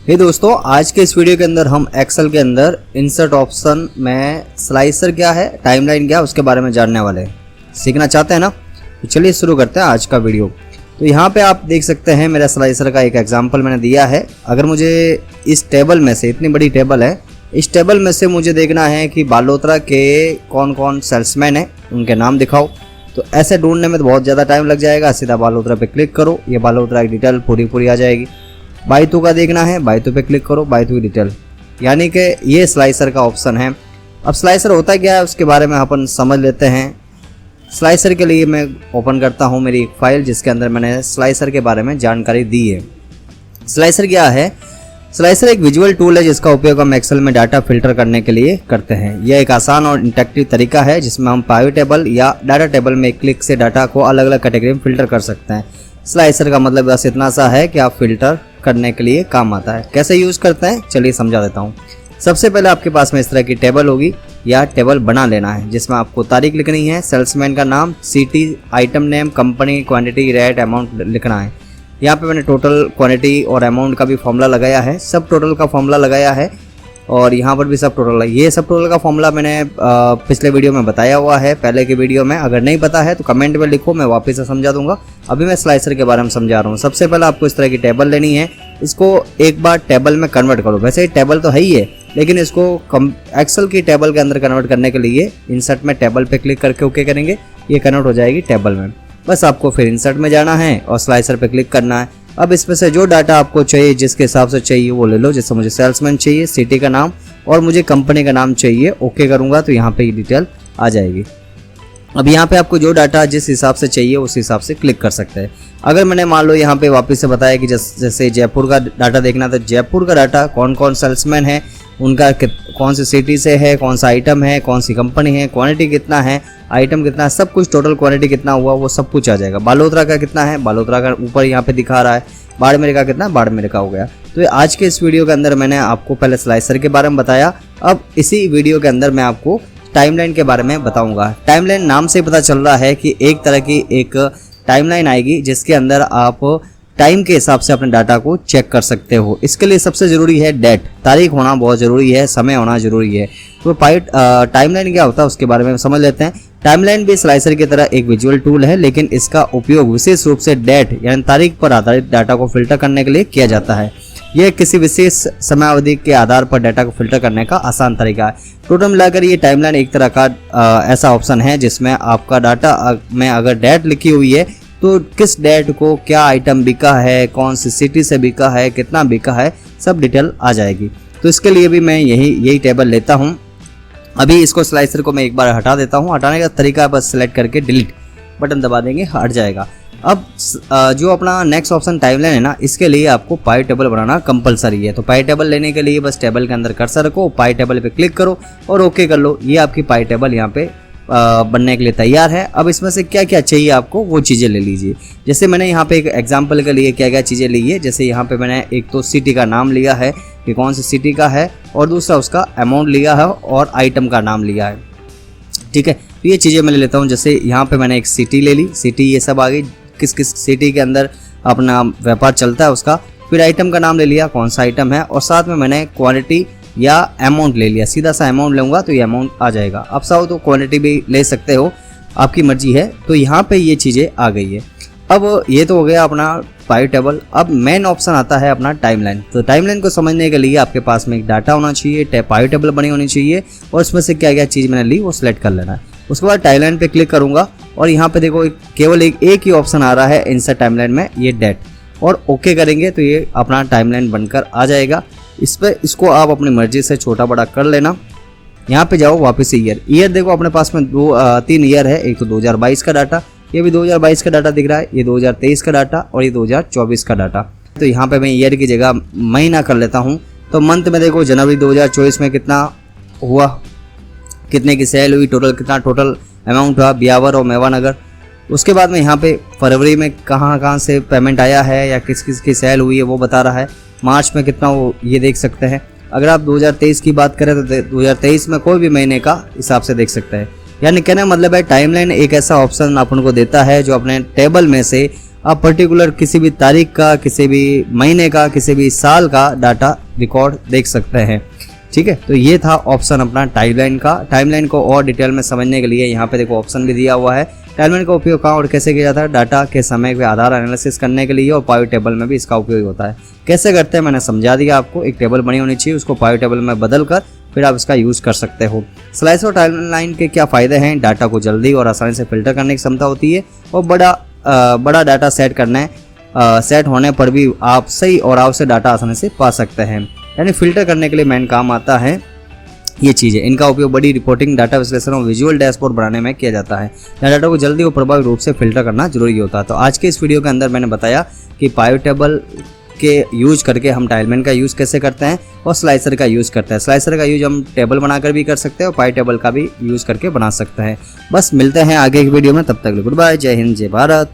दोस्तों, आज के इस वीडियो के अंदर हम एक्सेल के अंदर इंसर्ट ऑप्शन में स्लाइसर क्या है, टाइमलाइन क्या है, उसके बारे में जानने वाले हैं। सीखना चाहते हैं ना? तो चलिए शुरू करते हैं आज का वीडियो। तो यहाँ पे आप देख सकते हैं मेरा स्लाइसर का एक एग्जांपल मैंने दिया है। अगर मुझे इस टेबल में से, इतनी बड़ी टेबल है, इस टेबल में से मुझे देखना है कि बालोतरा के कौन कौन सेल्समैन हैं, उनके नाम दिखाओ। तो ऐसे ढूंढने में तो बहुत ज़्यादा टाइम लग जाएगा। सीधा बालोतरा पे क्लिक करो, ये बालोतरा की डिटेल पूरी आ जाएगी। बायतू का देखना है, बायतू पे क्लिक करो, बायतू की डिटेल, यानी कि ये स्लाइसर का ऑप्शन है। अब स्लाइसर होता क्या है उसके बारे में अपन समझ लेते हैं। स्लाइसर के लिए मैं ओपन करता हूँ मेरी एक फाइल जिसके अंदर मैंने स्लाइसर के बारे में जानकारी दी है। स्लाइसर क्या है? स्लाइसर एक विजुअल टूल है जिसका उपयोग हम एक्सेल में डाटा फिल्टर करने के लिए करते हैं। यह एक आसान और इंटरेक्टिव तरीका है जिसमें हम पाइवट टेबल या डाटा टेबल में एक क्लिक से डाटा को अलग अलग कैटेगरी में फिल्टर कर सकते हैं। स्लाइसर का मतलब बस इतना सा है कि आप फिल्टर करने के लिए काम आता है। कैसे यूज़ करते हैं चलिए समझा देता हूँ। सबसे पहले आपके पास में इस तरह की टेबल होगी या टेबल बना लेना है जिसमें आपको तारीख लिखनी है, सेल्समैन का नाम, city, item name, company, quantity, rate, amount लिखना है। यहाँ पे मैंने टोटल, क्वांटिटी और अमाउंट का भी फॉर्मूला लगाया है, सब टोटल का फॉर्मूला लगाया है और यहाँ पर भी सब टोटल है। ये सब टोटल का फॉर्मूला मैंने पिछले वीडियो में बताया हुआ है, पहले के वीडियो में। अगर नहीं पता है तो कमेंट में लिखो, मैं वापस से समझा दूंगा। अभी मैं स्लाइसर के बारे में समझा रहा हूँ। सबसे पहले आपको इस तरह की टेबल लेनी है, इसको एक बार टेबल में कन्वर्ट करो। वैसे ये टेबल तो है ही है, लेकिन इसको एक्सेल की टेबल के अंदर कन्वर्ट करने के लिए इंसर्ट में टेबल पे क्लिक करके ओके करेंगे, ये कन्वर्ट हो जाएगी टेबल में। बस आपको फिर इंसर्ट में जाना है और स्लाइसर पे क्लिक करना है। अब इसमें से जो डाटा आपको चाहिए, जिसके हिसाब से चाहिए वो ले लो। जैसे मुझे सेल्समैन चाहिए, सिटी का नाम और मुझे कंपनी का नाम चाहिए, ओके करूँगा तो यहाँ पे ये डिटेल आ जाएगी। अब यहाँ पे आपको जो डाटा जिस हिसाब से चाहिए उस हिसाब से क्लिक कर सकते हैं। अगर मैंने मान लो यहाँ पे वापस से बताया कि जैसे जयपुर का डाटा देखना था, जयपुर का डाटा कौन कौन सेल्समैन है, उनका कौन सी सिटी से है, कौन सा आइटम है, कौन सी कंपनी है, क्वांटिटी कितना है, आइटम कितना है, सब कुछ, टोटल क्वांटिटी कितना हुआ वो सब कुछ आ जाएगा। बालोतरा का कितना है, बालोतरा का ऊपर यहाँ पे दिखा रहा है। बाड़मेर का कितना, बाड़मेर का हो गया। तो आज के इस वीडियो के अंदर मैंने आपको पहले स्लाइसर के बारे में बताया। अब इसी वीडियो के अंदर मैं आपको टाइमलाइन के बारे में बताऊंगा। टाइमलाइन नाम से पता चल रहा है कि एक तरह की एक टाइमलाइन आएगी जिसके अंदर आप टाइम के हिसाब से अपने डाटा को चेक कर सकते हो। इसके लिए सबसे ज़रूरी है डेट, तारीख होना बहुत ज़रूरी है, समय होना ज़रूरी है। तो टाइमलाइन क्या होता है उसके बारे में समझ लेते हैं। टाइमलाइन भी स्लाइसर की तरह एक विजुअल टूल है, लेकिन इसका उपयोग विशेष रूप से डेट यानी तारीख पर आधारित डाटा को फिल्टर करने के लिए किया जाता है। यह किसी विशेष समयावधि के आधार पर डाटा को फिल्टर करने का आसान तरीका है। टोटल मिलाकर ये टाइमलाइन एक तरह का ऐसा ऑप्शन है जिसमें आपका डाटा में अगर डेट लिखी हुई है तो किस डेट को क्या आइटम बिका है, कौन सी सिटी से बिका है, कितना बिका है, सब डिटेल आ जाएगी। तो इसके लिए भी मैं यही टेबल लेता हूँ। अभी इसको स्लाइसर को मैं एक बार हटा देता हूँ। हटाने का तरीका बस सेलेक्ट करके डिलीट बटन दबा देंगे, हट जाएगा। अब जो अपना नेक्स्ट ऑप्शन टाइमलाइन है ना, इसके लिए आपको पाई टेबल बनाना कंपलसरी है। तो पाई टेबल लेने के लिए बस टेबल के अंदर कर्सर रखो, पाई टेबल पे क्लिक करो और ओके कर लो। ये आपकी पाई टेबल यहाँ पे बनने के लिए तैयार है। अब इसमें से क्या क्या चाहिए आपको वो चीज़ें ले लीजिए। जैसे मैंने यहाँ पे एक एग्जांपल के लिए क्या क्या चीज़ें ली है। जैसे यहाँ पे मैंने एक तो सिटी का नाम लिया है कि कौन सी सिटी का है, और दूसरा उसका अमाउंट लिया है और आइटम का नाम लिया है। ठीक है, तो ये चीज़ें मैं ले लेता हूँ। जैसे यहाँ पे मैंने एक सिटी ले ली, सिटी ये सब आ गई, किस किस सिटी के अंदर अपना व्यापार चलता है उसका। फिर आइटम का नाम ले लिया, कौन सा आइटम है, और साथ में मैंने क्वांटिटी या अमाउंट ले लिया। सीधा सा अमाउंट लूँगा तो ये अमाउंट आ जाएगा। अब चाहो तो क्वांटिटी भी ले सकते हो, आपकी मर्जी है। तो यहाँ पे ये चीज़ें आ गई है। अब ये तो हो गया अपना पाई टेबल। अब मेन ऑप्शन आता है अपना टाइमलाइन। तो टाइमलाइन को समझने के लिए आपके पास में एक डाटा होना चाहिए, पाई टेबल बनी होनी चाहिए, और उसमें से क्या क्या चीज़ मैंने ली वो सिलेक्ट कर लेना है। उसके बाद टाइमलाइन पे क्लिक करूँगा और यहाँ पे देखो केवल एक ही ऑप्शन आ रहा है इंसर्ट टाइमलाइन में, ये डेट, और ओके करेंगे तो ये अपना टाइमलाइन बनकर आ जाएगा। इसको आप अपनी मर्जी से छोटा बड़ा कर लेना। यहाँ पे जाओ वापस से ईयर देखो अपने पास में 3 ईयर है। एक तो 2022 का डाटा, ये भी 2022 का डाटा दिख रहा है, ये 2023 का डाटा और ये 2024 का डाटा। तो यहाँ पे मैं ईयर की जगह महीना कर लेता हूँ। तो मंथ में देखो जनवरी 2024 में कितना हुआ, कितने की सेल हुई, कितना टोटल अमाउंट हुआ ब्यावर और मेवानगर। उसके बाद में यहाँ पे फरवरी में कहाँ से पेमेंट आया है या किस किस की सेल हुई है वो बता रहा है। मार्च में कितना वो ये देख सकते हैं। अगर आप 2023 की बात करें तो 2023 में कोई भी महीने का हिसाब से देख सकते हैं। यानी कहने का मतलब है टाइमलाइन एक ऐसा ऑप्शन अपन को देता है जो अपने टेबल में से आप पर्टिकुलर किसी भी तारीख का, किसी भी महीने का, किसी भी साल का डाटा रिकॉर्ड देख सकते हैं। ठीक है, तो ये था ऑप्शन अपना टाइमलाइन का। टाइमलाइन को और डिटेल में समझने के लिए यहाँ पे देखो ऑप्शन भी दिया हुआ है। टाइमलाइन का उपयोग कहाँ और कैसे किया जाता है? डाटा के समय के आधार एनालिसिस करने के लिए, और पाइवट टेबल में भी इसका उपयोग होता है। कैसे करते हैं मैंने समझा दिया आपको। एक टेबल बनी होनी चाहिए, उसको पाइवट टेबल में बदल कर फिर आप इसका यूज़ कर सकते हो। स्लाइसर और टाइमलाइन के क्या फ़ायदे हैं? डाटा को जल्दी और आसानी से फिल्टर करने की क्षमता होती है, और बड़ा डाटा सेट होने पर भी आप सही और आवश्यक डाटा आसानी से पा सकते हैं। यानी फिल्टर करने के लिए मेन काम आता है ये चीज़ें। इनका उपयोग बड़ी रिपोर्टिंग, डाटा विश्लेषण और विजुअल डैशबोर्ड बनाने में किया जाता है। डाटा को जल्दी और प्रभावी रूप से फिल्टर करना जरूरी होता है। तो आज के इस वीडियो के अंदर मैंने बताया कि पाइवट टेबल के यूज करके हम टाइमलाइन का यूज़ कैसे करते हैं और स्लाइसर का यूज़ करते हैं। स्लाइसर का यूज हम टेबल बनाकर भी कर सकते हैं और पाइवट टेबल का भी यूज़ करके बना सकते हैं। बस मिलते हैं आगे की वीडियो में, तब तक गुड बाय, जय हिंद, जय भारत।